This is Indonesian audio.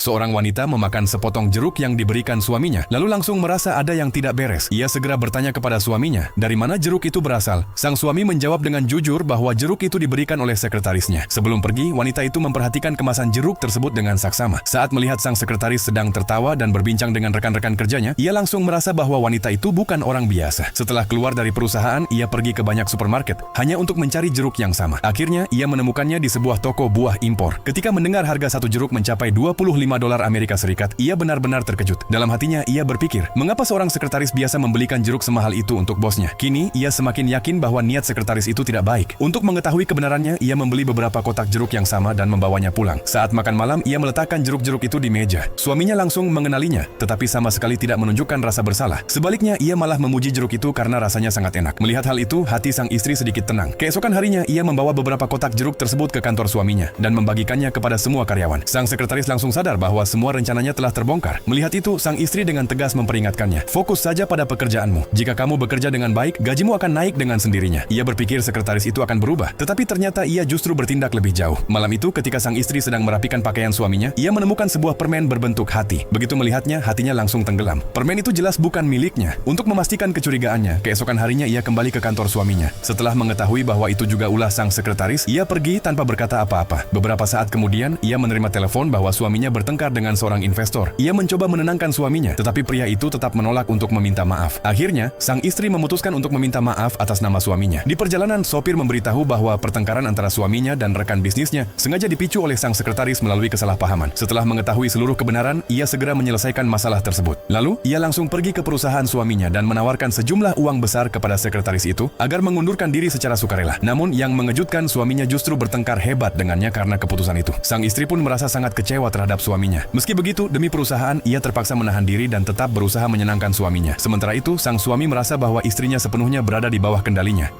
Seorang wanita memakan sepotong jeruk yang diberikan suaminya, lalu langsung merasa ada yang tidak beres. Ia segera bertanya kepada suaminya, dari mana jeruk itu berasal? Sang suami menjawab dengan jujur bahwa jeruk itu diberikan oleh sekretarisnya. Sebelum pergi, wanita itu memperhatikan kemasan jeruk tersebut dengan saksama. Saat melihat sang sekretaris sedang tertawa dan berbincang dengan rekan-rekan kerjanya, ia langsung merasa bahwa wanita itu bukan orang biasa. Setelah keluar dari perusahaan, ia pergi ke banyak supermarket, hanya untuk mencari jeruk yang sama. Akhirnya, ia menemukannya di sebuah toko buah impor. Ketika mendengar harga satu jeruk mencapai $25 Amerika Serikat, ia benar-benar terkejut. Dalam hatinya, ia berpikir, mengapa seorang sekretaris biasa membelikan jeruk semahal itu untuk bosnya? Kini, ia semakin yakin bahwa niat sekretaris itu tidak baik. Untuk mengetahui kebenarannya, ia membeli beberapa kotak jeruk yang sama dan membawanya pulang. Saat makan malam, ia meletakkan jeruk-jeruk itu di meja. Suaminya langsung mengenalinya, tetapi sama sekali tidak menunjukkan rasa bersalah. Sebaliknya, ia malah memuji jeruk itu karena rasanya sangat enak. Melihat hal itu, hati sang istri sedikit tenang. Keesokan harinya, ia membawa beberapa kotak jeruk tersebut ke kantor suaminya dan membagikannya kepada semua karyawan. Sang sekretaris langsung sadar bahwa semua rencananya telah terbongkar. Melihat itu, sang istri dengan tegas memperingatkannya, fokus saja pada pekerjaanmu. Jika kamu bekerja dengan baik, gajimu akan naik dengan sendirinya. Ia berpikir sekretaris itu akan berubah, tetapi ternyata ia justru bertindak lebih jauh. Malam itu, ketika sang istri sedang merapikan pakaian suaminya, ia menemukan sebuah permen berbentuk hati. Begitu melihatnya, hatinya langsung tenggelam. Permen itu jelas bukan miliknya. Untuk memastikan kecurigaannya, keesokan harinya ia kembali ke kantor suaminya. Setelah mengetahui bahwa itu juga ulah sang sekretaris, ia pergi tanpa berkata apa-apa. Beberapa saat kemudian, ia menerima telepon bahwa suaminya bertengkar dengan seorang investor. Ia mencoba menenangkan suaminya, tetapi pria itu tetap menolak untuk meminta maaf. Akhirnya, sang istri memutuskan untuk meminta maaf atas nama suaminya. Di perjalanan, sopir memberitahu bahwa pertengkaran antara suaminya dan rekan bisnisnya sengaja dipicu oleh sang sekretaris melalui kesalahpahaman. Setelah mengetahui seluruh kebenaran, ia segera menyelesaikan masalah tersebut. Lalu, ia langsung pergi ke perusahaan suaminya dan menawarkan sejumlah uang besar kepada sekretaris itu agar mengundurkan diri secara sukarela. Namun, yang mengejutkan, suaminya justru bertengkar hebat dengannya karena keputusan itu. Sang istri pun merasa sangat kecewa terhadap suaminya. Meski begitu, demi perusahaan, ia terpaksa menahan diri dan tetap berusaha menyenangkan suaminya. Sementara itu, sang suami merasa bahwa istrinya sepenuhnya berada di bawah kendalinya.